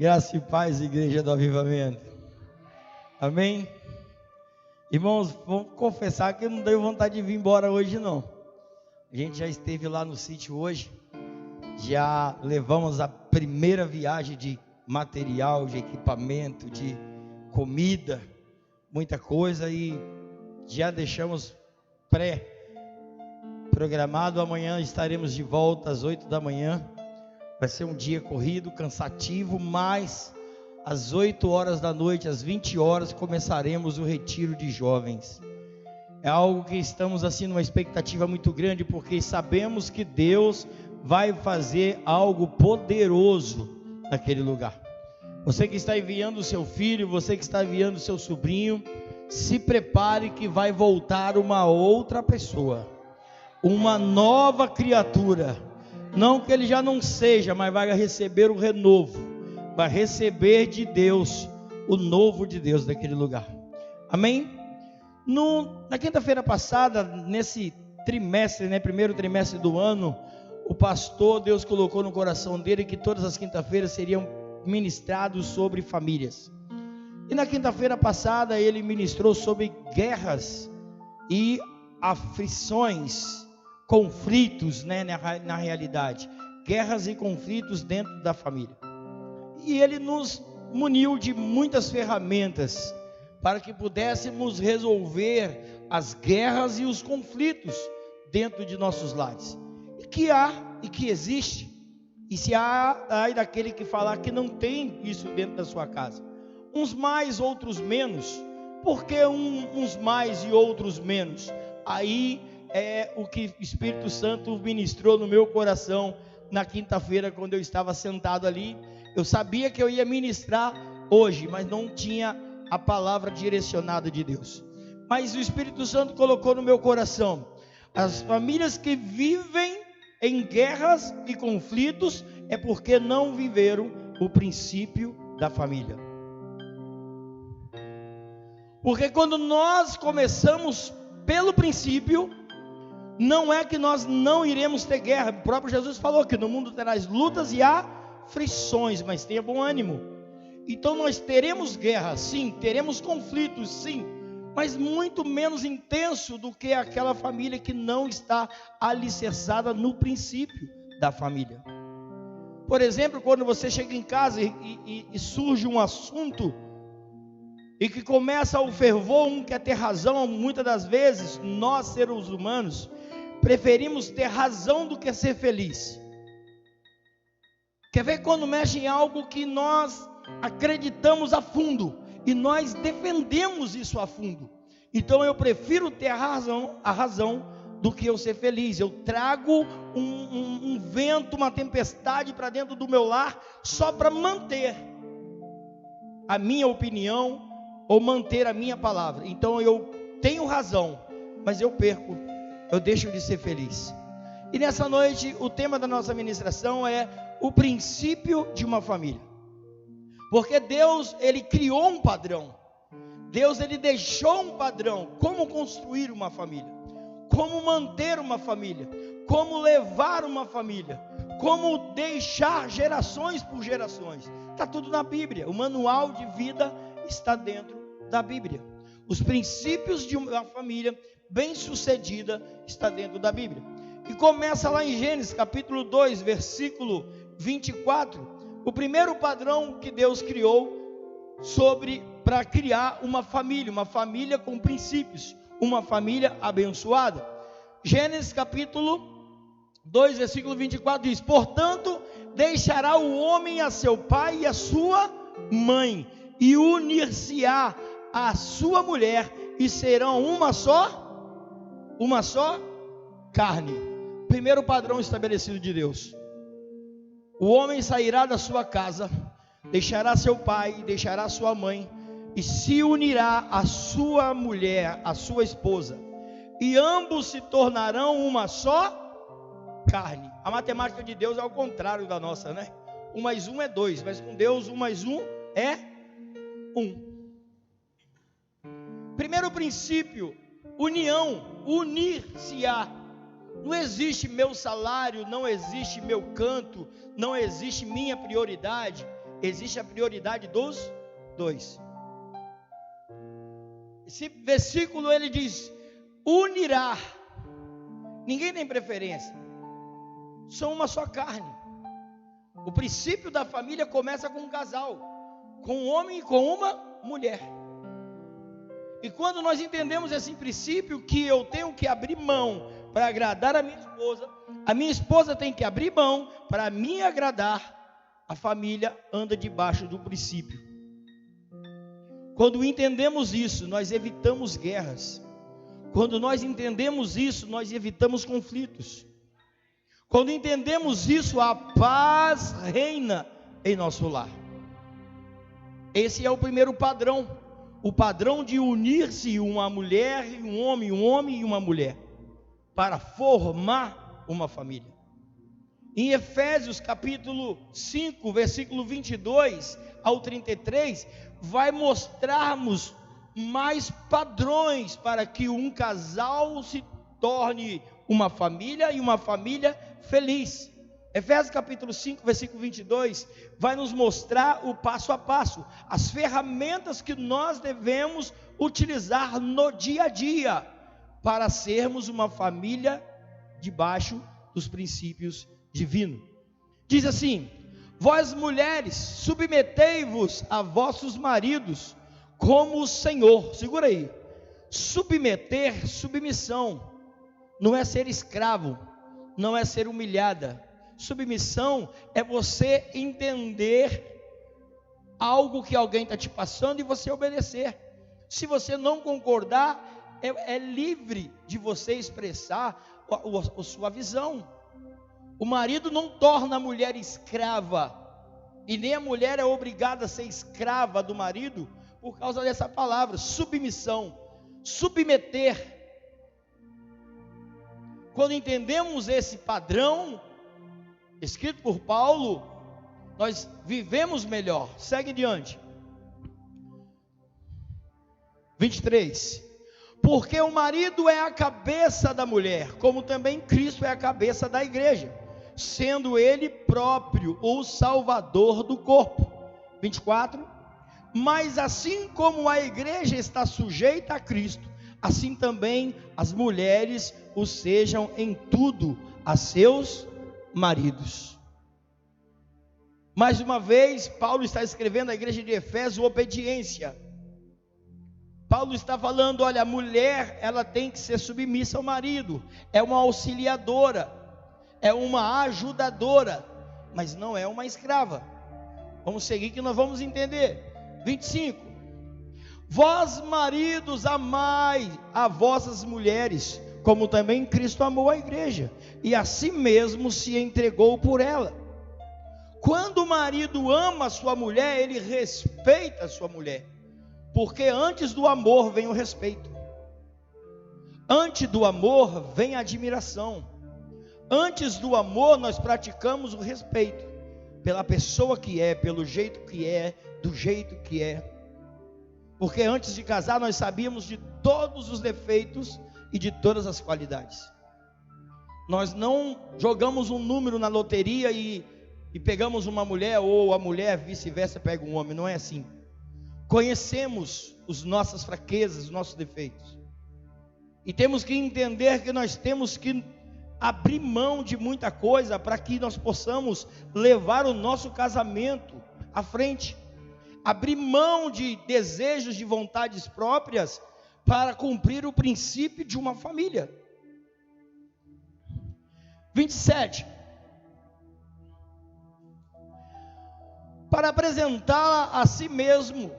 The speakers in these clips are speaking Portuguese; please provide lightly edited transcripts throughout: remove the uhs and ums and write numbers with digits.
Graça e paz, igreja do avivamento. Amém? Irmãos, vamos confessar que eu não deu vontade de vir embora hoje não. A gente já esteve lá no sítio hoje. Já levamos a primeira viagem de material, de equipamento, de comida, muita coisa, e já deixamos pré-programado. Amanhã estaremos de volta às 8 da manhã. Vai ser um dia corrido, cansativo, mas às 8 horas da noite, às 20 horas, começaremos o retiro de jovens. É algo que estamos assim numa expectativa muito grande, porque sabemos que Deus vai fazer algo poderoso naquele lugar. Você que está enviando o seu filho, você que está enviando o seu sobrinho, se prepare que vai voltar uma outra pessoa, uma nova criatura. Não que ele já não seja, mas vai receber o renovo, vai receber de Deus o novo de Deus daquele lugar. Amém? Na quinta-feira passada, nesse trimestre, primeiro trimestre do ano, o pastor, Deus colocou no coração dele que todas as quinta-feiras seriam ministrados sobre famílias. E na quinta-feira passada ele ministrou sobre guerras e aflições, conflitos, na realidade, guerras e conflitos dentro da família. E ele nos muniu de muitas ferramentas para que pudéssemos resolver as guerras e os conflitos dentro de nossos lares. E que há e que existe. E se há daquele que falar que não tem isso dentro da sua casa. Uns mais, outros menos. Por que uns mais e outros menos? Aí é o que o Espírito Santo ministrou no meu coração na quinta-feira, quando eu estava sentado ali. Eu sabia que eu ia ministrar hoje, mas não tinha a palavra direcionada de Deus. Mas o Espírito Santo colocou no meu coração: as famílias que vivem em guerras e conflitos é porque não viveram o princípio da família. Porque quando nós começamos pelo princípio, não é que nós não iremos ter guerra. O próprio Jesus falou que no mundo terás lutas e aflições, mas tenha bom ânimo. Então nós teremos guerra, sim, teremos conflitos, sim, mas muito menos intenso do que aquela família que não está alicerçada no princípio da família. Por exemplo, quando você chega em casa e surge um assunto e que começa o fervor, um quer ter razão. Muitas das vezes nós, seres humanos, preferimos ter razão do que ser feliz. Quer ver quando mexe em algo que nós acreditamos a fundo e nós defendemos isso a fundo? Então eu prefiro ter a razão do que eu ser feliz. Eu trago um vento, uma tempestade para dentro do meu lar só para manter a minha opinião ou manter a minha palavra. Então eu tenho razão, mas eu perco, eu deixo de ser feliz. E nessa noite o tema da nossa ministração é o princípio de uma família. Porque Deus, Ele criou um padrão. Deus, Ele deixou um padrão. Como construir uma família, como manter uma família, como levar uma família, como deixar gerações por gerações. Está tudo na Bíblia. O manual de vida está dentro da Bíblia. Os princípios de uma família bem-sucedida está dentro da Bíblia. E começa lá em Gênesis capítulo 2, versículo 24. O primeiro padrão que Deus criou para criar uma família com princípios, uma família abençoada. Gênesis capítulo 2, versículo 24 diz: portanto, deixará o homem a seu pai e a sua mãe, e unir-se-á a sua mulher, e serão uma só carne. Primeiro padrão estabelecido de Deus: o homem sairá da sua casa, deixará seu pai, deixará sua mãe, e se unirá à sua mulher, à sua esposa, e ambos se tornarão uma só carne. A matemática de Deus é ao contrário da nossa, 1 mais 1 é 2, mas com Deus 1 mais 1 é 1. Primeiro princípio, união, unir-se-á. Não existe meu salário, não existe meu canto, não existe minha prioridade. existe a prioridade dos dois. Esse versículo ele diz: unirá. Ninguém tem preferência, são uma só carne. O princípio da família começa com um casal, com um homem e com uma mulher. E quando nós entendemos esse princípio, que eu tenho que abrir mão para agradar a minha esposa tem que abrir mão para me agradar, a família anda debaixo do princípio. Quando entendemos isso, nós evitamos guerras. Quando nós entendemos isso, nós evitamos conflitos. Quando entendemos isso, a paz reina em nosso lar. Esse é o primeiro padrão. O padrão de unir-se uma mulher e um homem e uma mulher, para formar uma família. Em Efésios capítulo 5, versículo 22 ao 33, vai mostrarmos mais padrões para que um casal se torne uma família e uma família feliz. Efésios capítulo 5, versículo 22, vai nos mostrar o passo a passo, as ferramentas que nós devemos utilizar no dia a dia, para sermos uma família debaixo dos princípios divinos. Diz assim: vós mulheres, submetei-vos a vossos maridos, como o Senhor. Segura aí. Submeter, submissão, não é ser escravo, não é ser humilhada. Submissão é você entender algo que alguém está te passando e você obedecer. Se você não concordar, é livre de você expressar a sua visão. O marido não torna a mulher escrava, e nem a mulher é obrigada a ser escrava do marido por causa dessa palavra, submissão, submeter. Quando entendemos esse padrão escrito por Paulo, nós vivemos melhor. Segue adiante. 23. Porque o marido é a cabeça da mulher, como também Cristo é a cabeça da igreja, sendo ele próprio o salvador do corpo. 24. Mas assim como a igreja está sujeita a Cristo, assim também as mulheres o sejam em tudo a seus maridos. Mais uma vez, Paulo está escrevendo à igreja de Efésio obediência. Paulo está falando: olha, a mulher, ela tem que ser submissa ao marido, é uma auxiliadora, é uma ajudadora, mas não é uma escrava. Vamos seguir que nós vamos entender. 25. Vós maridos, amai a vossas mulheres, como também Cristo amou a igreja, e a si mesmo se entregou por ela. Quando o marido ama a sua mulher, ele respeita a sua mulher, porque antes do amor vem o respeito, antes do amor vem a admiração, antes do amor nós praticamos o respeito, pela pessoa que é, pelo jeito que é, do jeito que é, porque antes de casar nós sabíamos de todos os defeitos e de todas as qualidades. Nós não jogamos um número na loteria e pegamos uma mulher, ou a mulher vice-versa pega um homem, não é assim. Conhecemos as nossas fraquezas, os nossos defeitos, e temos que entender que nós temos que abrir mão de muita coisa para que nós possamos levar o nosso casamento à frente, abrir mão de desejos, de vontades próprias, para cumprir o princípio de uma família. 27. Para apresentar a si mesmo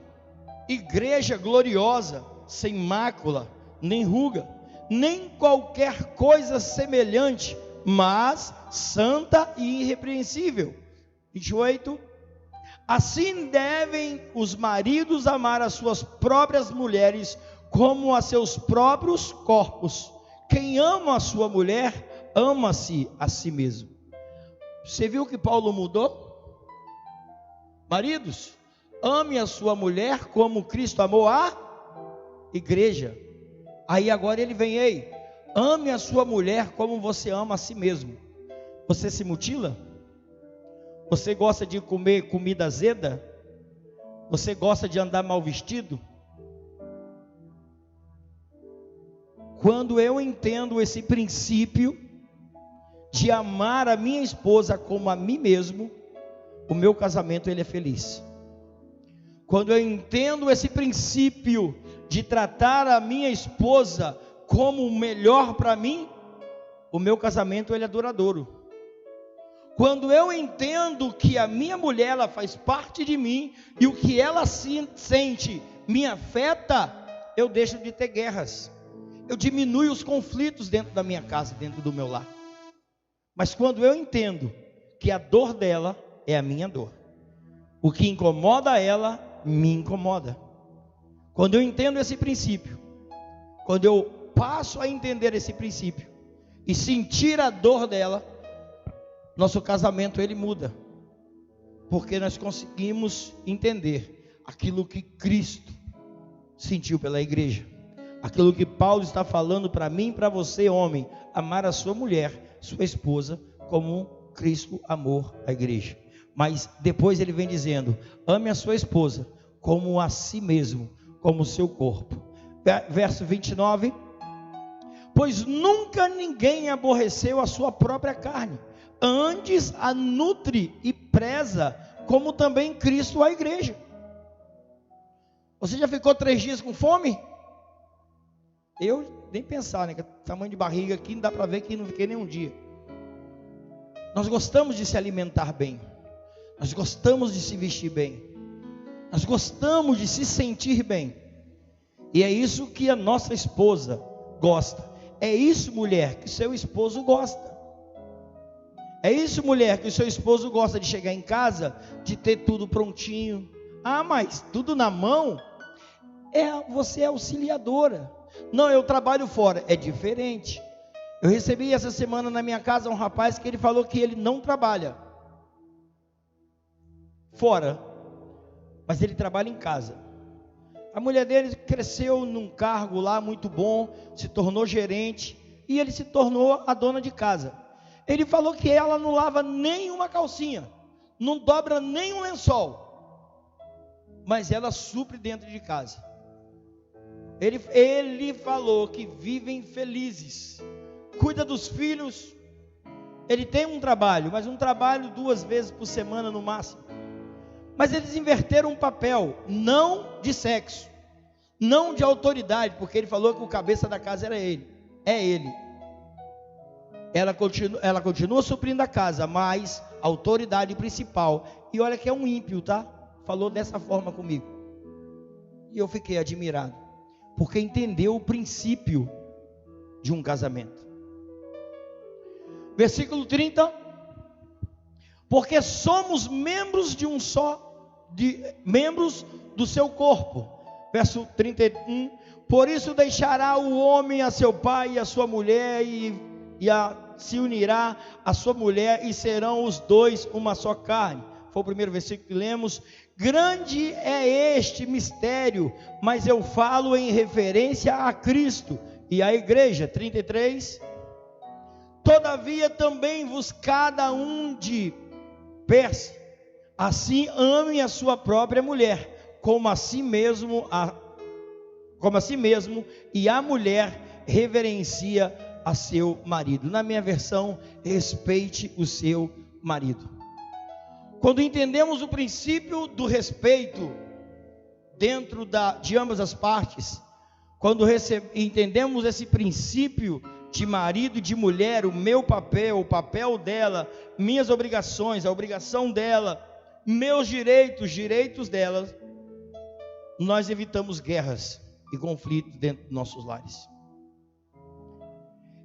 igreja gloriosa, sem mácula, nem ruga, nem qualquer coisa semelhante, mas santa e irrepreensível. 28. Assim devem os maridos amar as suas próprias mulheres como a seus próprios corpos. Quem ama a sua mulher, ama-se a si mesmo. Você viu que Paulo mudou? Maridos, ame a sua mulher como Cristo amou a igreja. Aí agora ele vem: ei, ame a sua mulher como você ama a si mesmo. Você se mutila? Você gosta de comer comida azeda? Você gosta de andar mal vestido? Quando eu entendo esse princípio de amar a minha esposa como a mim mesmo, o meu casamento ele é feliz. Quando eu entendo esse princípio de tratar a minha esposa como o melhor para mim, o meu casamento ele é duradouro. Quando eu entendo que a minha mulher ela faz parte de mim e o que ela sente me afeta, eu deixo de ter guerras. Eu diminuo os conflitos dentro da minha casa, dentro do meu lar. Mas quando eu entendo que a dor dela é a minha dor, o que incomoda ela, me incomoda. Quando eu entendo esse princípio, quando eu passo a entender esse princípio e sentir a dor dela, nosso casamento ele muda, porque nós conseguimos entender aquilo que Cristo sentiu pela igreja, aquilo que Paulo está falando para mim e para você, homem, amar a sua mulher, sua esposa, como Cristo amou a igreja. Mas depois ele vem dizendo: ame a sua esposa como a si mesmo, como o seu corpo. Verso 29: pois nunca ninguém aborreceu a sua própria carne, antes a nutre e preza, como também Cristo a igreja. Você já ficou 3 dias com fome? Eu nem pensar, né? Que tamanho de barriga aqui, não dá para ver que não fiquei nem um dia. Nós gostamos de se alimentar bem, nós gostamos de se vestir bem, nós gostamos de se sentir bem, e é isso que a nossa esposa gosta. É isso, mulher, que seu esposo gosta. É isso, mulher, que o seu esposo gosta de chegar em casa, de ter tudo prontinho. Ah, mas tudo na mão? Você é auxiliadora. Não, eu trabalho fora. É diferente. Eu recebi essa semana na minha casa um rapaz que ele falou que ele não trabalha fora, mas ele trabalha em casa. A mulher dele cresceu num cargo lá muito bom, se tornou gerente, e ele se tornou a dona de casa. Ele falou que ela não lava nenhuma calcinha, não dobra nenhum lençol, mas ela supre dentro de casa. Ele falou que vivem felizes, cuida dos filhos. Ele tem um trabalho, mas um trabalho 2 vezes por semana no máximo. Mas eles inverteram um papel, não de sexo, não de autoridade, porque ele falou que o cabeça da casa era ele, é ele. Ela continua suprindo a casa, mas a autoridade principal, e olha que é um ímpio, tá? Falou dessa forma comigo, e eu fiquei admirado, porque entendeu o princípio de um casamento. Versículo 30, porque somos membros de um só, membros do seu corpo. Verso 31, por isso deixará o homem a seu pai e a sua mulher, se unirá a sua mulher, e serão os dois uma só carne. Foi o primeiro versículo que lemos. Grande é este mistério, mas eu falo em referência a Cristo e à igreja. 33, todavia também vos cada um de per-se, assim ame a sua própria mulher, como a si mesmo, e a mulher reverencia a seu marido. Na minha versão, respeite o seu marido. Quando entendemos o princípio do respeito dentro de ambas as partes, quando entendemos esse princípio de marido e de mulher, o meu papel, o papel dela, minhas obrigações, a obrigação dela, meus direitos dela, nós evitamos guerras e conflitos dentro dos nossos lares.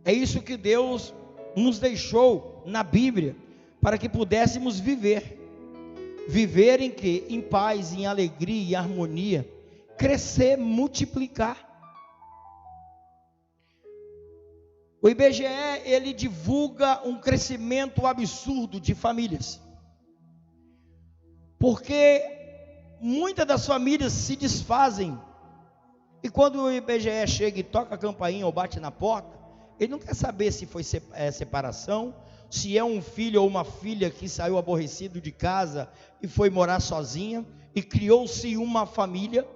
É isso que Deus nos deixou na Bíblia, para que pudéssemos viver em que? Em paz, em alegria e harmonia, crescer, multiplicar. O IBGE, ele divulga um crescimento absurdo de famílias, porque muitas das famílias se desfazem, e quando o IBGE chega e toca a campainha ou bate na porta, ele não quer saber se foi separação, se é um filho ou uma filha que saiu aborrecido de casa e foi morar sozinha e criou-se uma família,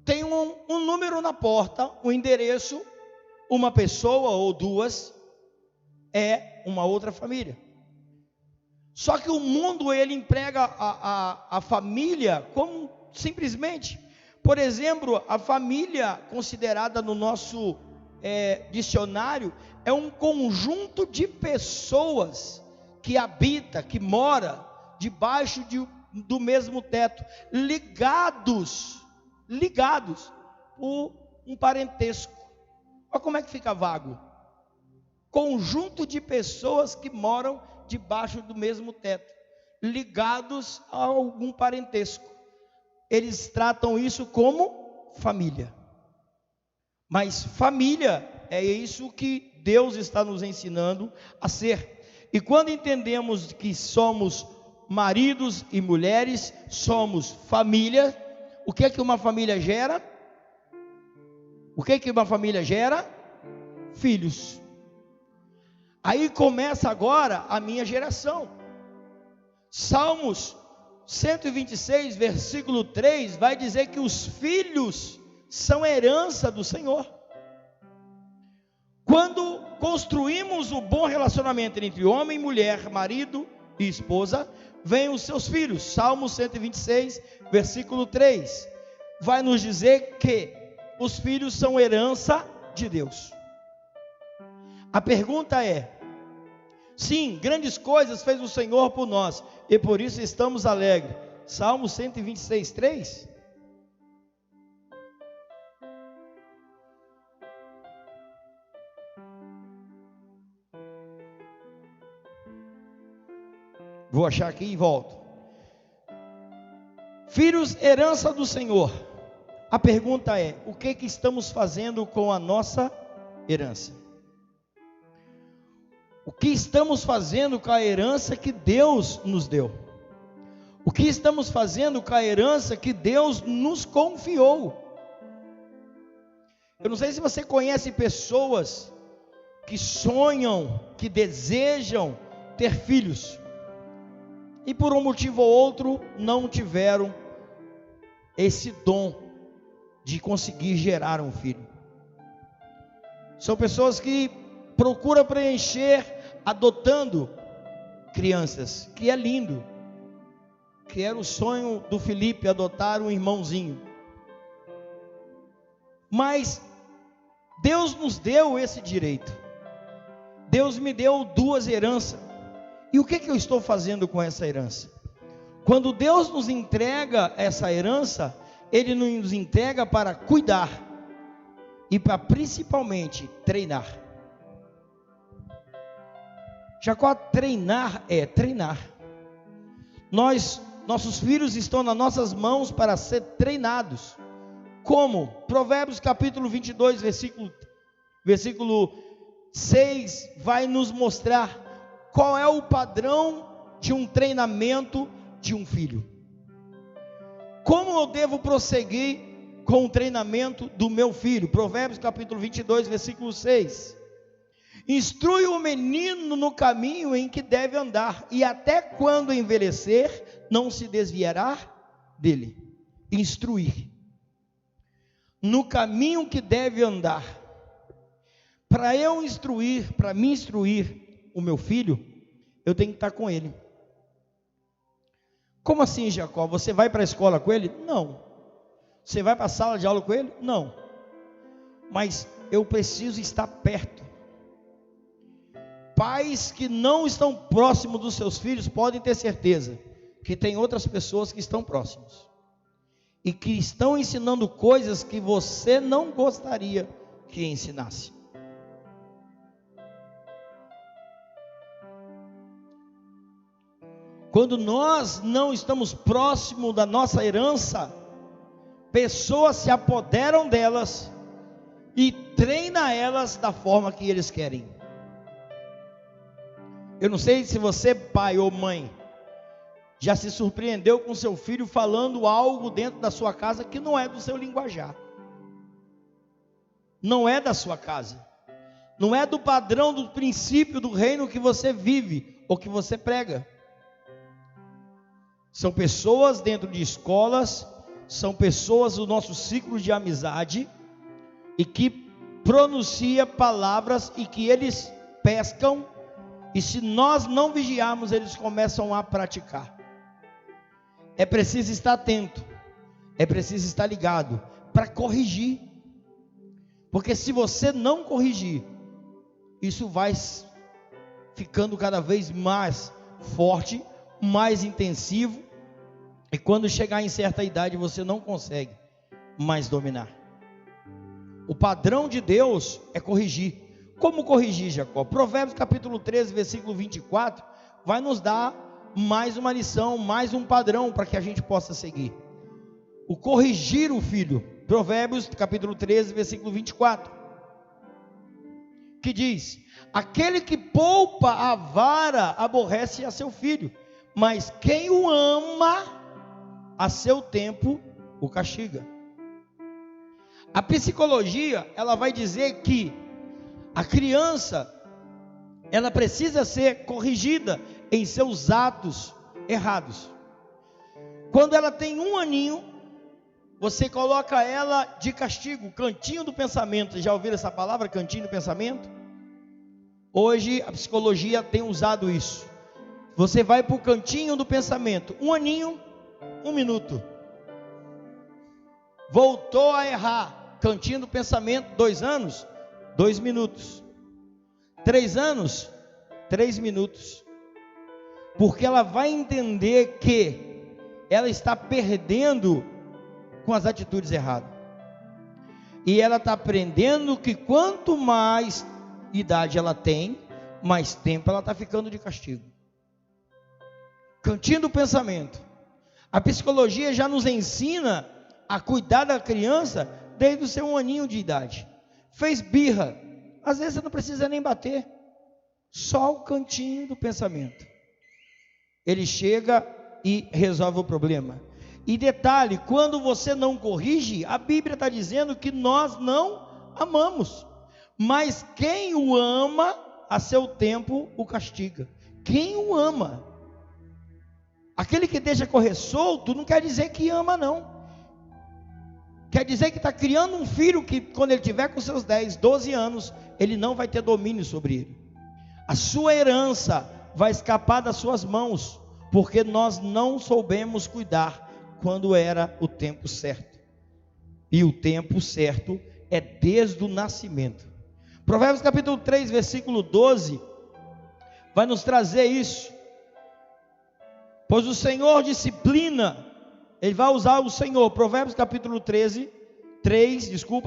tem um número na porta, um endereço, uma pessoa ou duas, é uma outra família. Só que o mundo, ele emprega a família como simplesmente, por exemplo, a família considerada no nosso dicionário, é um conjunto de pessoas que habita, que mora debaixo do mesmo teto, ligados por um parentesco. Olha como é que fica vago. Conjunto de pessoas que moram debaixo do mesmo teto, ligados a algum parentesco. Eles tratam isso como família. Mas família é isso que Deus está nos ensinando a ser. E quando entendemos que somos maridos e mulheres, somos família, o que é que uma família gera? O que é que uma família gera? Filhos. Aí começa agora a minha geração. Salmos 126, versículo 3, vai dizer que os filhos são herança do Senhor. Quando construímos o bom relacionamento entre homem e mulher, marido e esposa, vêm os seus filhos. Salmo 126, versículo 3, vai nos dizer que os filhos são herança de Deus. A pergunta é: sim, grandes coisas fez o Senhor por nós, e por isso estamos alegres. Salmo 126, 3. Vou achar aqui e volto. Filhos, herança do Senhor. A pergunta é: o que estamos fazendo com a nossa herança? O que estamos fazendo com a herança que Deus nos deu? O que estamos fazendo com a herança que Deus nos confiou? Eu não sei se você conhece pessoas que sonham, que desejam ter filhos, e por um motivo ou outro não tiveram esse dom de conseguir gerar um filho. São pessoas que procuram preencher adotando crianças, que é lindo, que era o sonho do Felipe, adotar um irmãozinho. Mas Deus nos deu esse direito. Deus me deu 2 heranças. E o que eu estou fazendo com essa herança? Quando Deus nos entrega essa herança, Ele nos entrega para cuidar e para principalmente treinar. Jacó, treinar é treinar. Nossos filhos estão nas nossas mãos para ser treinados. Como? Provérbios capítulo 22, versículo 6, vai nos mostrar qual é o padrão de um treinamento de um filho. Como eu devo prosseguir com o treinamento do meu filho? Provérbios capítulo 22, versículo 6. Instrui o menino no caminho em que deve andar, e até quando envelhecer, não se desviará dele. Instruir. No caminho que deve andar. Para eu instruir, para me instruir o meu filho, eu tenho que estar com ele. Como assim, Jacó? Você vai para a escola com ele? Não. Você vai para a sala de aula com ele? Não. Mas eu preciso estar perto. Pais que não estão próximos dos seus filhos podem ter certeza que tem outras pessoas que estão próximos e que estão ensinando coisas que você não gostaria que ensinasse. Quando nós não estamos próximos da nossa herança, pessoas se apoderam delas e treinam elas da forma que eles querem. Eu não sei se você, pai ou mãe, já se surpreendeu com seu filho falando algo dentro da sua casa que não é do seu linguajar, não é da sua casa, não é do padrão, do princípio do reino que você vive ou que você prega. São pessoas dentro de escolas, são pessoas do nosso ciclo de amizade, e que pronuncia palavras e que eles pescam, e se nós não vigiarmos, eles começam a praticar. É preciso estar atento, é preciso estar ligado para corrigir, porque se você não corrigir, isso vai ficando cada vez mais forte, mais intensivo, e quando chegar em certa idade você não consegue mais dominar. O padrão de Deus é corrigir. Como corrigir, Jacó? Provérbios capítulo 13, versículo 24, vai nos dar mais uma lição, mais um padrão para que a gente possa seguir. O corrigir o filho. Provérbios capítulo 13, versículo 24, que diz: aquele que poupa a vara aborrece a seu filho, mas quem o ama, a seu tempo o castiga. A psicologia, ela vai dizer que a criança, ela precisa ser corrigida em seus atos errados. Quando ela tem 1 aninho, você coloca ela de castigo, cantinho do pensamento. Já ouviram essa palavra, cantinho do pensamento? Hoje a psicologia tem usado isso. Você vai para o cantinho do pensamento. 1 aninho, 1 minuto. Voltou a errar, cantinho do pensamento. 2 anos, 2 minutos. 3 anos, 3 minutos. Porque ela vai entender que ela está perdendo com as atitudes erradas. E ela está aprendendo que quanto mais idade ela tem, mais tempo ela está ficando de castigo. Cantinho do pensamento. A psicologia já nos ensina a cuidar da criança desde o seu 1 aninho de idade. Fez birra, às vezes você não precisa nem bater, só o cantinho do pensamento. Ele chega e resolve o problema. E detalhe, quando você não corrige, a Bíblia está dizendo que nós não amamos, mas quem o ama, a seu tempo o castiga. Quem o ama, aquele que deixa correr solto, não quer dizer que ama não, quer dizer que está criando um filho que quando ele tiver com seus 10, 12 anos, ele não vai ter domínio sobre ele. A sua herança vai escapar das suas mãos, porque nós não soubemos cuidar quando era o tempo certo. E o tempo certo é desde o nascimento. Provérbios capítulo 3, versículo 12, vai nos trazer isso. Pois o Senhor disciplina, ele vai usar o Senhor. Provérbios capítulo 3,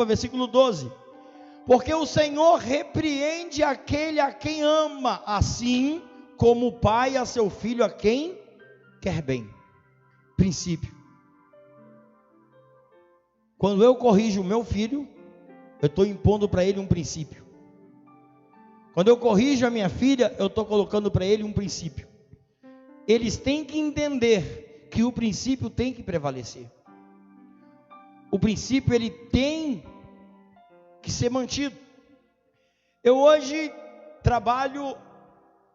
versículo 12. Porque o Senhor repreende aquele a quem ama, assim como o pai a seu filho a quem quer bem. Princípio. Quando eu corrijo o meu filho, eu estou impondo para ele um princípio. Quando eu corrijo a minha filha, eu estou colocando para ele um princípio. Eles têm que entender que o princípio tem que prevalecer. O princípio ele tem que ser mantido. Eu hoje trabalho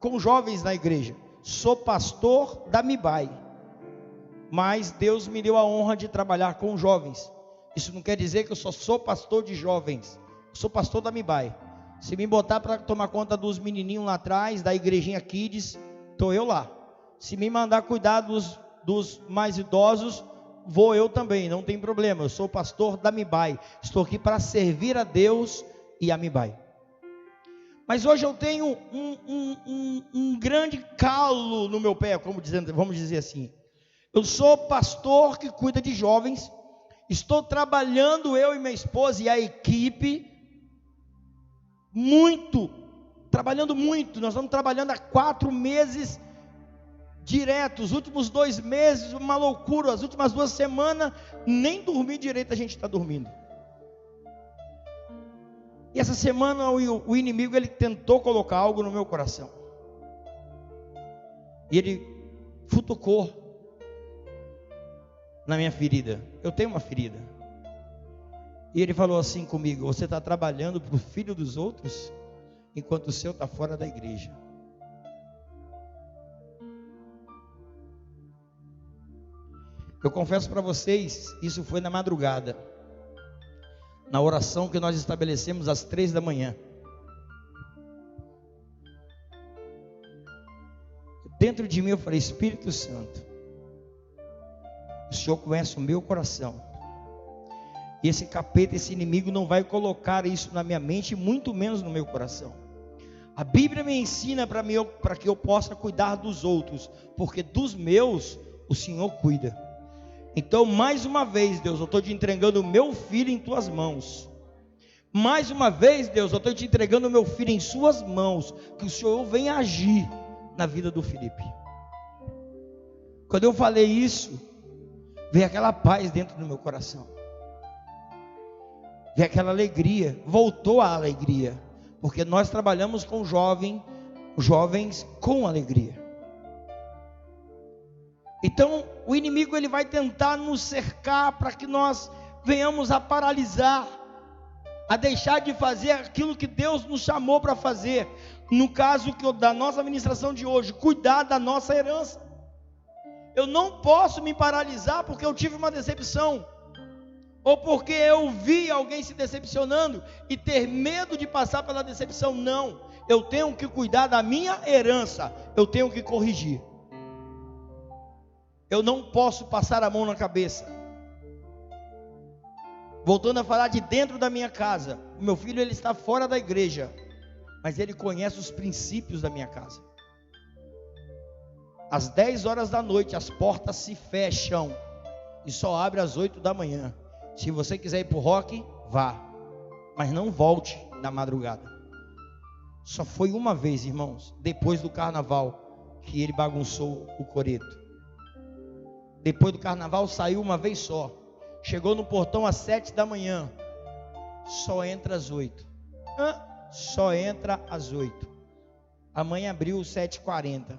com jovens na igreja. Sou pastor da MIBAI. Mas Deus me deu a honra de trabalhar com jovens. Isso não quer dizer que eu só sou pastor de jovens. Eu sou pastor da MIBAI. Se me botar para tomar conta dos menininhos lá atrás, da igrejinha Kids, estou eu lá. Se me mandar cuidar dos mais idosos, vou eu também, não tem problema. Eu sou pastor da MIBAI. Estou aqui para servir a Deus e a MIBAI. Mas hoje eu tenho um grande calo no meu pé, vamos dizer assim. Eu sou pastor que cuida de jovens. Estou trabalhando, eu e minha esposa e a equipe, trabalhando muito. Nós estamos trabalhando há 4 meses direto. Os últimos 2 meses, uma loucura. As últimas 2 semanas, nem dormir direito a gente está dormindo. E essa semana o inimigo ele tentou colocar algo no meu coração. E ele futucou na minha ferida. Eu tenho uma ferida. E ele falou assim comigo: você está trabalhando para o filho dos outros? enquanto o seu está fora da igreja. Eu confesso para vocês, isso foi na madrugada, na oração que nós estabelecemos às 3 da manhã. Dentro de mim eu falei: Espírito Santo, o Senhor conhece o meu coração, e esse capeta, esse inimigo não vai colocar isso na minha mente, muito menos no meu coração. A Bíblia me ensina para que eu possa cuidar dos outros, porque dos meus o Senhor cuida. Então, mais uma vez, Deus, eu estou te entregando o meu filho em tuas mãos. Mais uma vez, Deus, eu estou te entregando o meu filho em suas mãos, que o Senhor venha agir na vida do Felipe. Quando eu falei isso, veio aquela paz dentro do meu coração, veio aquela alegria, voltou a alegria, porque nós trabalhamos com jovens com alegria. Então o inimigo ele vai tentar nos cercar para que nós venhamos a paralisar, a deixar de fazer aquilo que Deus nos chamou para fazer. No caso da nossa ministração de hoje, cuidar da nossa herança. Eu não posso me paralisar porque eu tive uma decepção, ou porque eu vi alguém se decepcionando e ter medo de passar pela decepção. Não, eu tenho que cuidar da minha herança, eu tenho que corrigir. Eu não posso passar a mão na cabeça. Voltando a falar de dentro da minha casa, o meu filho ele está fora da igreja, mas ele conhece os princípios da minha casa. Às 10 horas da noite as portas se fecham e só abre às 8 da manhã. Se você quiser ir para o rock, vá, mas não volte na madrugada. Só foi uma vez, irmãos, depois do carnaval, que ele bagunçou o coreto. Depois do carnaval saiu uma vez só, chegou no portão às 7 da manhã, só entra às 8. Só entra às 8. A mãe abriu 7h40,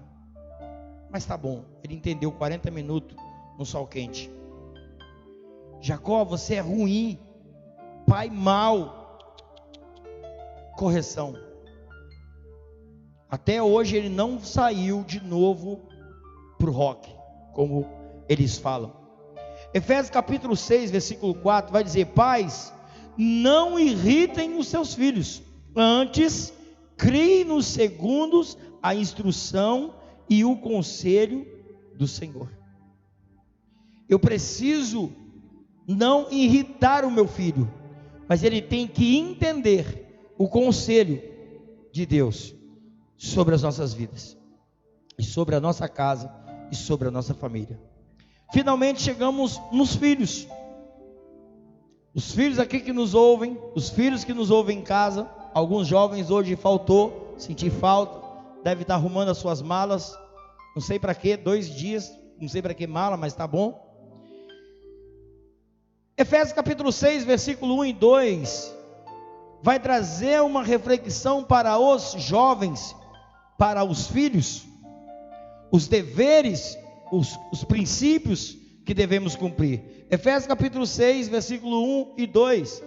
mas tá bom, ele entendeu, 40 minutos no sol quente. Jacó, você é ruim, pai mau. Correção. Até hoje ele não saiu de novo pro rock, como eles falam. Efésios capítulo 6, versículo 4 vai dizer: pais, não irritem os seus filhos, antes criem nos segundos a instrução e o conselho do Senhor. Eu preciso não irritar o meu filho, mas ele tem que entender o conselho de Deus sobre as nossas vidas, e sobre a nossa casa, e sobre a nossa família. Finalmente chegamos nos filhos. Os filhos aqui que nos ouvem, os filhos que nos ouvem em casa. Alguns jovens hoje faltou, senti falta, deve estar arrumando as suas malas, não sei para quê, 2 dias, não sei para que mala, mas tá bom. Efésios capítulo 6, versículo 1 e 2, vai trazer uma reflexão para os jovens, para os filhos, os deveres, os princípios que devemos cumprir. Efésios capítulo 6, versículo 1 e 2.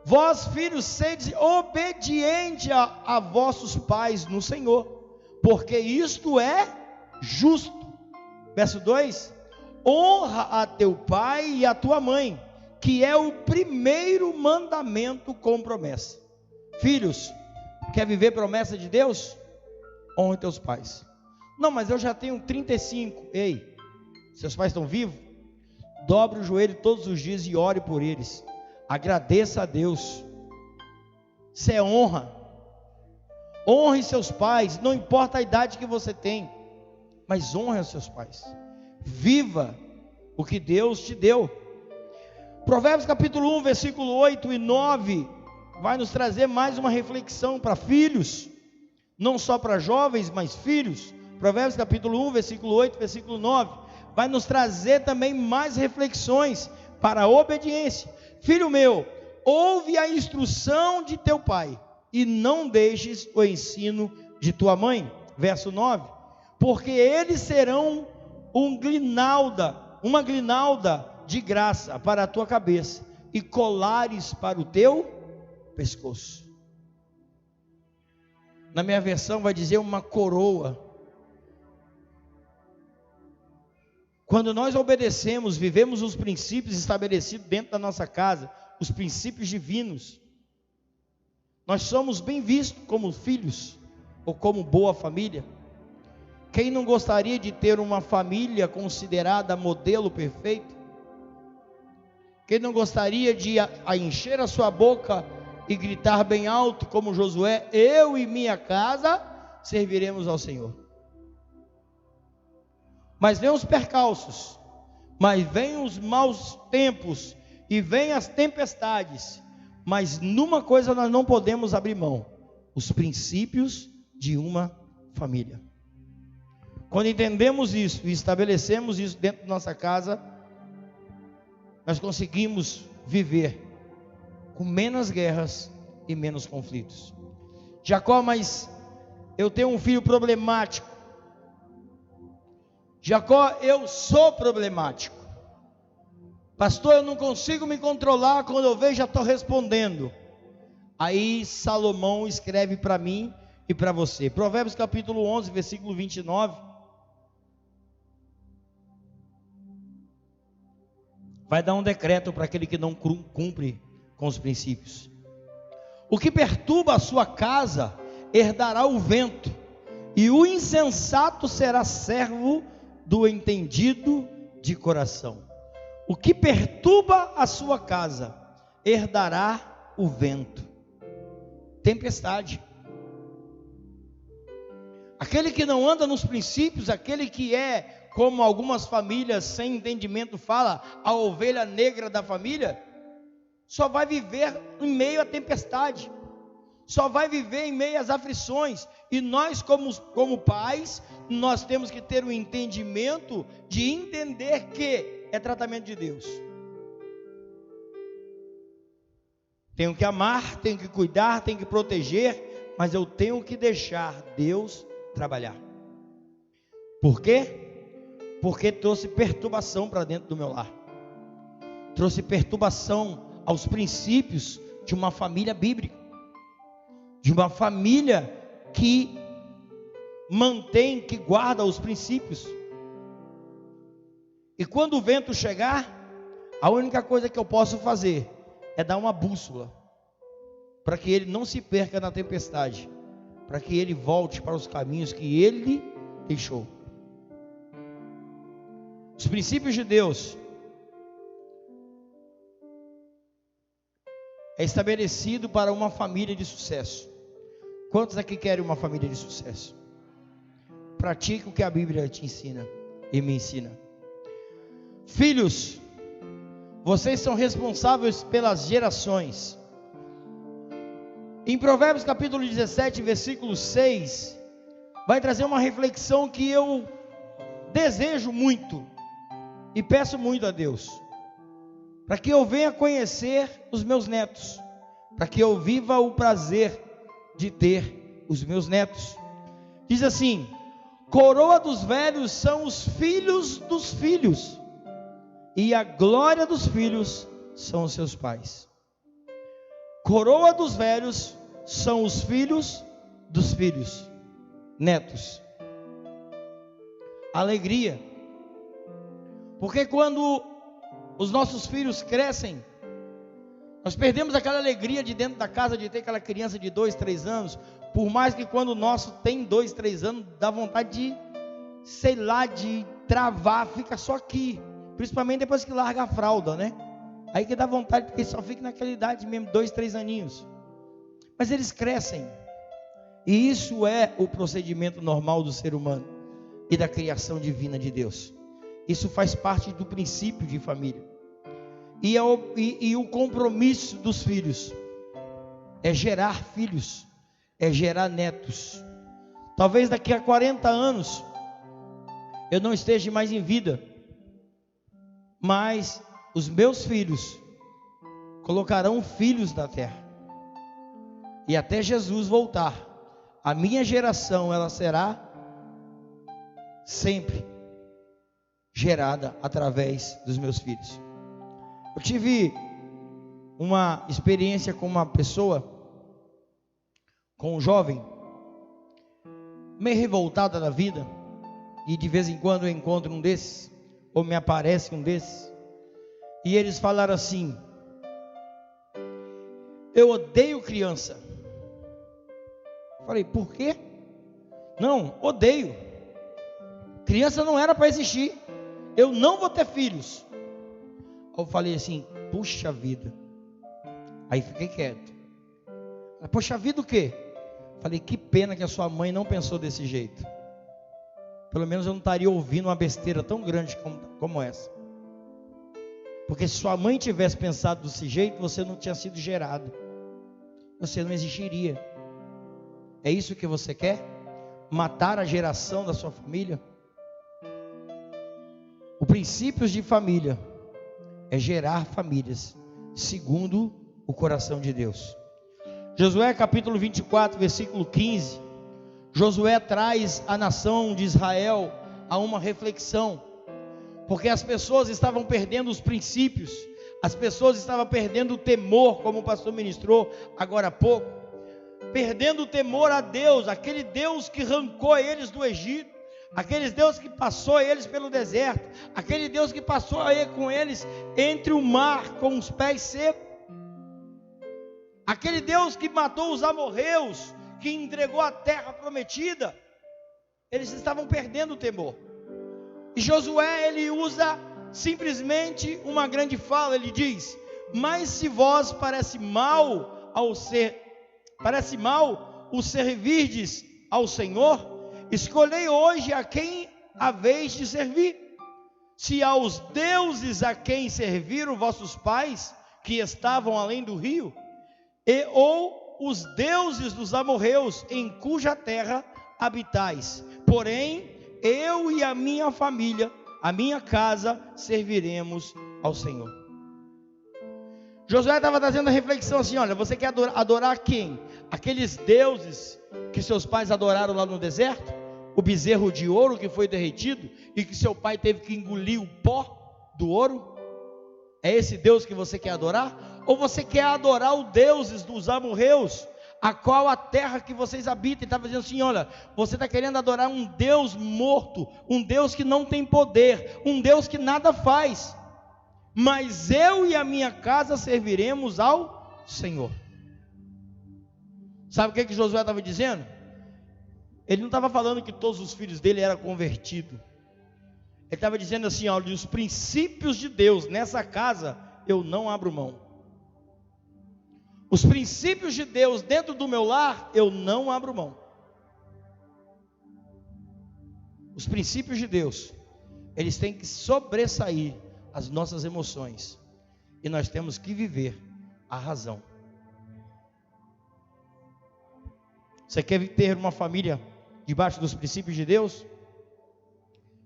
Vós, filhos, sede obediente a vossos pais no Senhor, porque isto é justo. Verso 2: honra a teu pai e a tua mãe, que é o primeiro mandamento com promessa. Filhos, quer viver promessa de Deus? Honre teus pais. Não, mas eu já tenho 35. Ei, seus pais estão vivos? Dobre o joelho todos os dias e ore por eles. Agradeça a Deus. Isso é honra. Honre seus pais, não importa a idade que você tem, mas honre os seus pais. Viva o que Deus te deu. Provérbios capítulo 1, versículo 8 e 9 vai nos trazer mais uma reflexão para filhos, não só para jovens, mas filhos. Provérbios capítulo 1, versículo 8, versículo 9 vai nos trazer também mais reflexões para a obediência. Filho meu, ouve a instrução de teu pai e não deixes o ensino de tua mãe. Verso 9: porque eles serão uma grinalda de graça para a tua cabeça e colares para o teu pescoço. Na minha versão vai dizer uma coroa. Quando nós obedecemos, vivemos os princípios estabelecidos dentro da nossa casa, os princípios divinos, nós somos bem vistos como filhos, ou como boa família. Quem não gostaria de ter uma família considerada modelo perfeito? Quem não gostaria de encher a sua boca e gritar bem alto como Josué: eu e minha casa serviremos ao Senhor? Mas vem os percalços, mas vem os maus tempos, e vem as tempestades, mas numa coisa nós não podemos abrir mão: os princípios de uma família. Quando entendemos isso e estabelecemos isso dentro da nossa casa, nós conseguimos viver com menos guerras e menos conflitos. Jacó: mas eu tenho um filho problemático. Jacó: eu sou problemático. Pastor, eu não consigo me controlar, quando eu vejo já estou respondendo. Aí Salomão escreve para mim e para você, Provérbios capítulo 11, versículo 29. Vai dar um decreto para aquele que não cumpre com os princípios. O que perturba a sua casa herdará o vento, e o insensato será servo do entendido de coração. O que perturba a sua casa herdará o vento, tempestade. Aquele que não anda nos princípios, aquele que é, como algumas famílias sem entendimento fala, a ovelha negra da família, só vai viver em meio à tempestade, só vai viver em meio às aflições. E nós como pais, nós temos que ter o entendimento de entender que é tratamento de Deus. Tenho que amar, tenho que cuidar, tenho que proteger, mas eu tenho que deixar Deus trabalhar. Por quê? Porque trouxe perturbação para dentro do meu lar, trouxe perturbação aos princípios de uma família bíblica, de uma família que mantém, que guarda os princípios. E quando o vento chegar, a única coisa que eu posso fazer é dar uma bússola, para que ele não se perca na tempestade, para que ele volte para os caminhos que ele deixou. Os princípios de Deus é estabelecido para uma família de sucesso. Quantos aqui querem uma família de sucesso? Pratique o que a Bíblia te ensina e me ensina. Filhos, vocês são responsáveis pelas gerações. Em Provérbios capítulo 17, versículo 6, vai trazer uma reflexão que eu desejo muito e peço muito a Deus, para que eu venha conhecer os meus netos, para que eu viva o prazer de ter os meus netos. Diz assim: coroa dos velhos são os filhos dos filhos, e a glória dos filhos são os seus pais. Coroa dos velhos são os filhos dos filhos, netos. Alegria, porque quando os nossos filhos crescem, nós perdemos aquela alegria de dentro da casa, de ter aquela criança de 2, 3 anos, por mais que quando o nosso tem 2, 3 anos, dá vontade de, sei lá, de travar, fica só aqui, principalmente depois que larga a fralda, né? Aí que dá vontade, porque só fica naquela idade mesmo, 2, 3 aninhos. Mas eles crescem, e isso é o procedimento normal do ser humano e da criação divina de Deus. Isso faz parte do princípio de família. E o compromisso dos filhos é gerar filhos, é gerar netos. Talvez daqui a 40 anos eu não esteja mais em vida, mas os meus filhos colocarão filhos na terra. E até Jesus voltar, a minha geração, ela será sempre gerada através dos meus filhos. Eu tive uma experiência com uma pessoa, com um jovem, meio revoltada da vida, e de vez em quando eu encontro um desses, ou me aparece um desses, e eles falaram assim: eu odeio criança. Falei, por quê? Não, odeio. Criança não era para existir. Eu não vou ter filhos. Eu falei assim, puxa vida. Aí fiquei quieto. Puxa vida o quê? Falei, que pena que a sua mãe não pensou desse jeito. Pelo menos eu não estaria ouvindo uma besteira tão grande como essa. Porque se sua mãe tivesse pensado desse jeito, você não tinha sido gerado. Você não existiria. É isso que você quer? Matar a geração da sua família? O princípio de família é gerar famílias segundo o coração de Deus. Josué capítulo 24, versículo 15. Josué traz a nação de Israel a uma reflexão, porque as pessoas estavam perdendo os princípios, as pessoas estavam perdendo o temor, como o pastor ministrou agora há pouco, perdendo o temor a Deus, aquele Deus que arrancou eles do Egito, aquele Deus que passou eles pelo deserto, aquele Deus que passou com eles entre o mar com os pés secos, aquele Deus que matou os amorreus, que entregou a terra prometida. Eles estavam perdendo o temor. E Josué, ele usa simplesmente uma grande fala. Ele diz: mas se vós parece mal o servirdes ao Senhor, escolhei hoje a quem haveis de servir. Se aos deuses a quem serviram vossos pais, que estavam além do rio, ou os deuses dos amorreus, em cuja terra habitais. Porém, eu e a minha família, a minha casa, serviremos ao Senhor. Josué estava trazendo a reflexão assim: olha, você quer adorar quem? Aqueles deuses que seus pais adoraram lá no deserto? O bezerro de ouro que foi derretido e que seu pai teve que engolir o pó do ouro? É esse Deus que você quer adorar? Ou você quer adorar os deuses dos amorreus, a qual a terra que vocês habitam? Ele estava dizendo assim: olha, você está querendo adorar um Deus morto, um Deus que não tem poder, um Deus que nada faz. Mas eu e a minha casa serviremos ao Senhor. Sabe o que Josué estava dizendo? Ele não estava falando que todos os filhos dele eram convertidos. Ele estava dizendo assim: olha, os princípios de Deus nessa casa eu não abro mão. Os princípios de Deus dentro do meu lar eu não abro mão. Os princípios de Deus, eles têm que sobressair as nossas emoções, e nós temos que viver a razão. Você quer ter uma família debaixo dos princípios de Deus?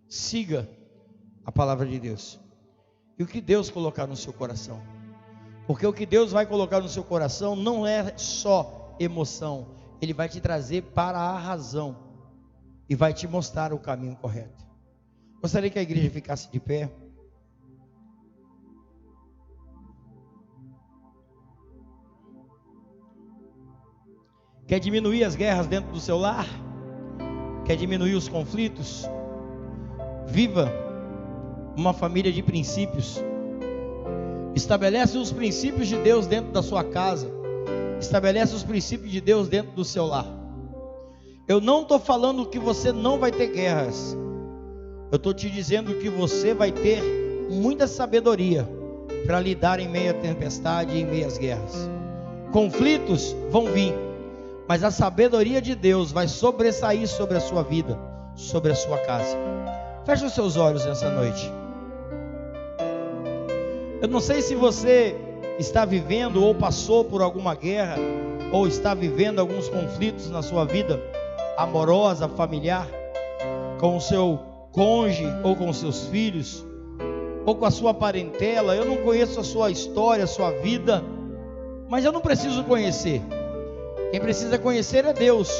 Siga a palavra de Deus e o que Deus colocar no seu coração, porque o que Deus vai colocar no seu coração não é só emoção, Ele vai te trazer para a razão e vai te mostrar o caminho correto. Gostaria que a igreja ficasse de pé. Quer diminuir as guerras dentro do seu lar? Quer diminuir os conflitos? Viva uma família de princípios. Estabelece os princípios de Deus dentro da sua casa. Estabelece os princípios de Deus dentro do seu lar. Eu não estou falando que você não vai ter guerras. Eu estou te dizendo que você vai ter muita sabedoria para lidar em meio à tempestade e em meio às guerras. Conflitos vão vir, mas a sabedoria de Deus vai sobressair sobre a sua vida, sobre a sua casa. Feche os seus olhos nessa noite. Eu não sei se você está vivendo ou passou por alguma guerra, ou está vivendo alguns conflitos na sua vida amorosa, familiar, com o seu cônjuge, ou com os seus filhos, ou com a sua parentela. Eu não conheço a sua história, a sua vida, mas eu não preciso conhecer. Quem precisa conhecer é Deus,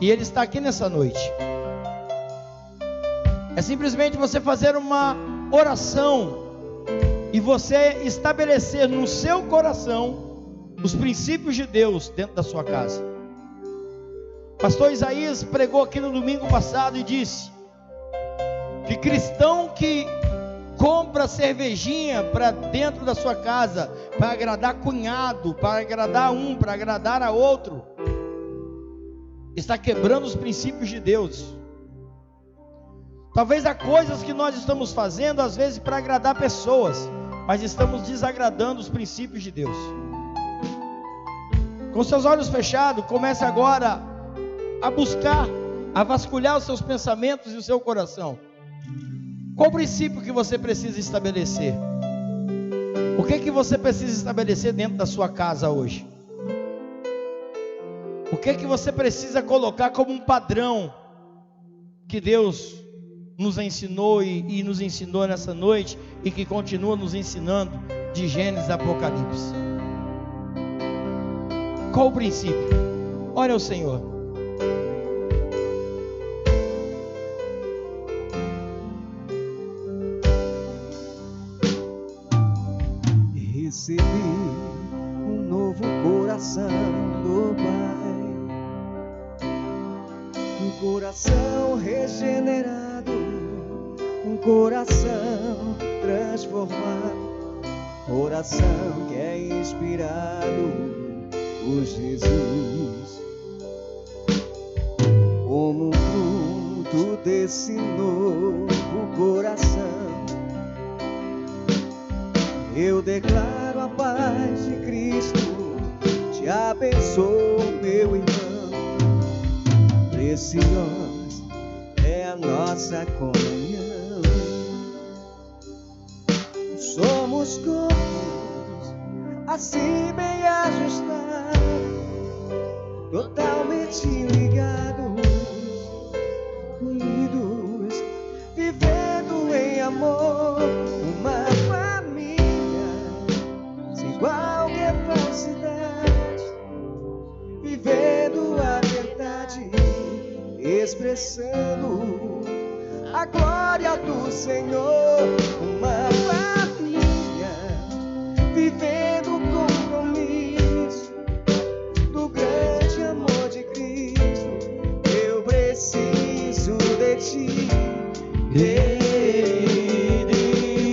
e Ele está aqui nessa noite. É simplesmente você fazer uma oração e você estabelecer no seu coração os princípios de Deus dentro da sua casa. Pastor Isaías pregou aqui no domingo passado e disse que cristão que compra cervejinha para dentro da sua casa, para agradar cunhado, para agradar um, para agradar a outro, está quebrando os princípios de Deus. Talvez há coisas que nós estamos fazendo às vezes para agradar pessoas, mas estamos desagradando os princípios de Deus. Com seus olhos fechados, comece agora a buscar, a vasculhar os seus pensamentos e o seu coração. Qual o princípio que você precisa estabelecer? O que que você precisa estabelecer dentro da sua casa hoje? O que que você precisa colocar como um padrão que Deus nos ensinou e nos ensinou nessa noite e que continua nos ensinando de Gênesis a Apocalipse? Qual o princípio? Ore ao Senhor. Recebi um novo coração do Pai, um coração regenerado, um coração transformado, coração que é inspirado por Jesus. Como fruto desse novo coração, eu declaro a paz de Cristo, te abençoo, meu irmão. Preciosa é a nossa comunhão. Somos corpos assim bem ajustados, totalmente ligados, unidos, vivendo em amor, uma qualquer falsidade, vivendo a verdade, expressando a glória do Senhor, uma família, vivendo o compromisso do grande amor de Cristo. Eu preciso de ti, querido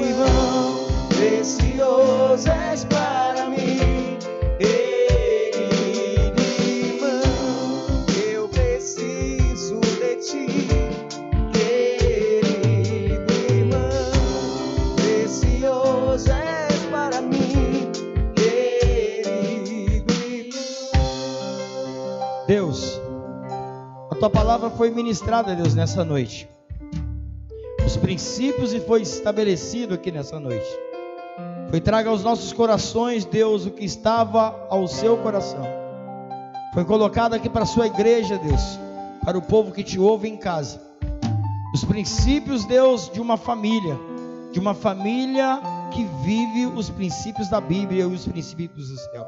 irmão, precioso és para mim, querido irmão, eu preciso de ti, querido irmão, precioso és para mim, querido irmão. Deus, a tua palavra foi ministrada, Deus, nessa noite. Os princípios e foi estabelecido aqui nessa noite. Foi traga aos nossos corações, Deus, o que estava ao seu coração. Foi colocado aqui para a sua igreja, Deus, para o povo que te ouve em casa. Os princípios, Deus, de uma família que vive os princípios da Bíblia e os princípios do céu.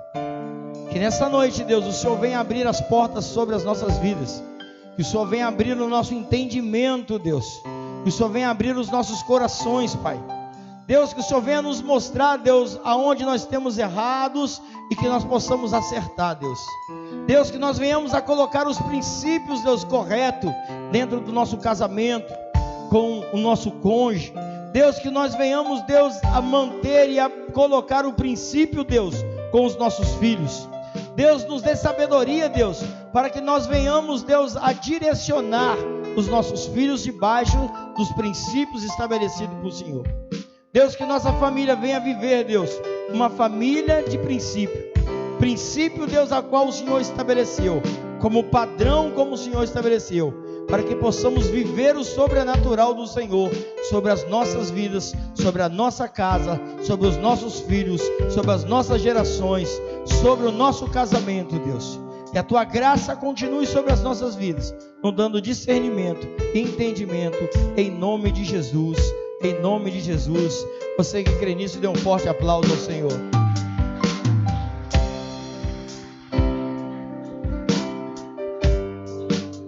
Que nessa noite, Deus, o Senhor venha abrir as portas sobre as nossas vidas. Que o Senhor venha abrir o nosso entendimento, Deus. Que o Senhor venha abrir os nossos corações, Pai. Deus, que o Senhor venha nos mostrar, Deus, aonde nós temos errados e que nós possamos acertar, Deus. Deus, que nós venhamos a colocar os princípios, Deus, corretos dentro do nosso casamento, com o nosso cônjuge. Deus, que nós venhamos, Deus, a manter e a colocar o princípio, Deus, com os nossos filhos. Deus, nos dê sabedoria, Deus, para que nós venhamos, Deus, a direcionar os nossos filhos debaixo dos princípios estabelecidos por Senhor. Deus, que nossa família venha viver, Deus, uma família de princípio. Princípio, Deus, a qual o Senhor estabeleceu, como padrão, como o Senhor estabeleceu, para que possamos viver o sobrenatural do Senhor sobre as nossas vidas, sobre a nossa casa, sobre os nossos filhos, sobre as nossas gerações, sobre o nosso casamento, Deus. Que a tua graça continue sobre as nossas vidas, nos dando discernimento e entendimento, em nome de Jesus. Em nome de Jesus. Você que crê nisso, dê um forte aplauso ao Senhor.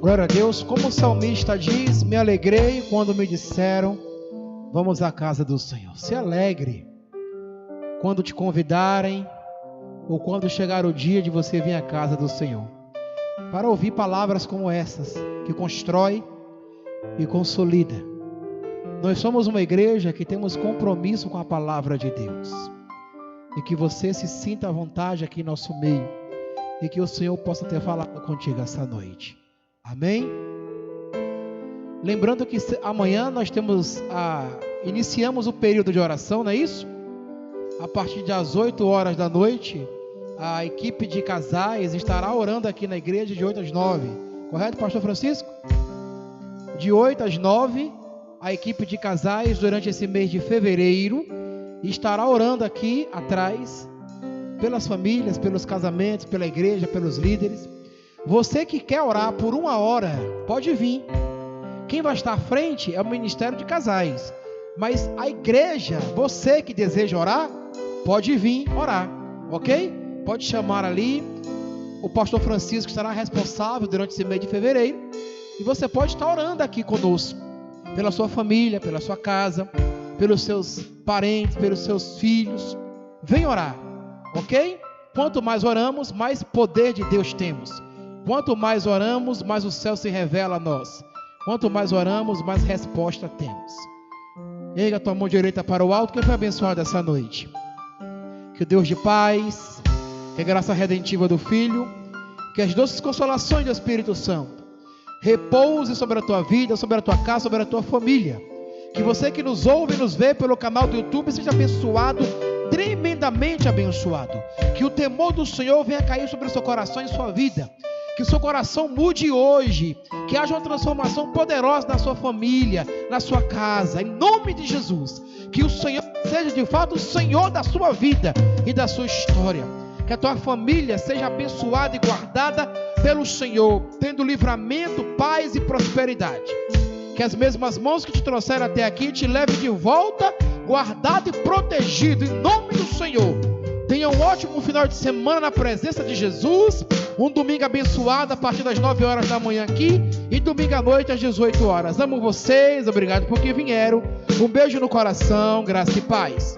Glória a Deus. Como o salmista diz, me alegrei quando me disseram, vamos à casa do Senhor. Se alegre quando te convidarem ou quando chegar o dia de você vir à casa do Senhor. para ouvir palavras como essas, que constrói e consolida. Nós somos uma igreja que temos compromisso com a palavra de Deus. E que você se sinta à vontade aqui em nosso meio. E que o Senhor possa ter falado contigo essa noite. Amém? Lembrando que amanhã nós iniciamos o período de oração, não é isso? A partir das 8 horas da noite, a equipe de casais estará orando aqui na igreja de 8 às 9. Correto, pastor Francisco? De 8 às 9, a equipe de casais durante esse mês de fevereiro estará orando aqui atrás, pelas famílias, pelos casamentos, pela igreja, pelos líderes. Você que quer orar por 1 hora, pode vir. Quem vai estar à frente é o Ministério de Casais. Mas a igreja, você que deseja orar, pode vir orar, ok? Pode chamar ali, o pastor Francisco estará responsável durante esse mês de fevereiro. E você pode estar orando aqui conosco, pela sua família, pela sua casa, pelos seus parentes, pelos seus filhos. Vem orar, ok? Quanto mais oramos, mais poder de Deus temos. Quanto mais oramos, mais o céu se revela a nós. Quanto mais oramos, mais resposta temos. Erga a tua mão direita para o alto, que foi abençoado essa noite. Que o Deus de paz, que a graça redentiva do Filho, que as doces consolações do Espírito Santo repouse sobre a tua vida, sobre a tua casa, sobre a tua família. Que você que nos ouve e nos vê pelo canal do YouTube seja abençoado, tremendamente abençoado. Que o temor do Senhor venha cair sobre o seu coração e sua vida. Que o seu coração mude hoje. Que haja uma transformação poderosa na sua família, na sua casa, em nome de Jesus. Que o Senhor seja de fato o Senhor da sua vida e da sua história. Que a tua família seja abençoada e guardada pelo Senhor, tendo livramento, paz e prosperidade. Que as mesmas mãos que te trouxeram até aqui te levem de volta, guardado e protegido, em nome do Senhor. Tenha um ótimo final de semana na presença de Jesus. Um domingo abençoado a partir das 9 horas da manhã aqui. E domingo à noite às 18 horas. Amo vocês, obrigado porque vieram. Um beijo no coração, graça e paz.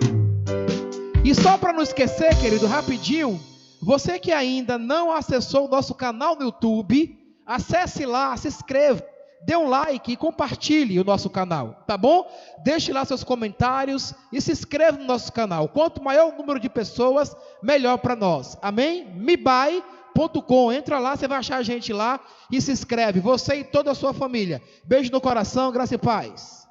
E só para não esquecer, querido, rapidinho. Você que ainda não acessou o nosso canal no YouTube, acesse lá, se inscreva. Dê um like e compartilhe o nosso canal, tá bom? Deixe lá seus comentários e se inscreva no nosso canal. Quanto maior o número de pessoas, melhor para nós. Amém? mibai.com. Entra lá, você vai achar a gente lá e se inscreve. Você e toda a sua família. Beijo no coração, graça e paz.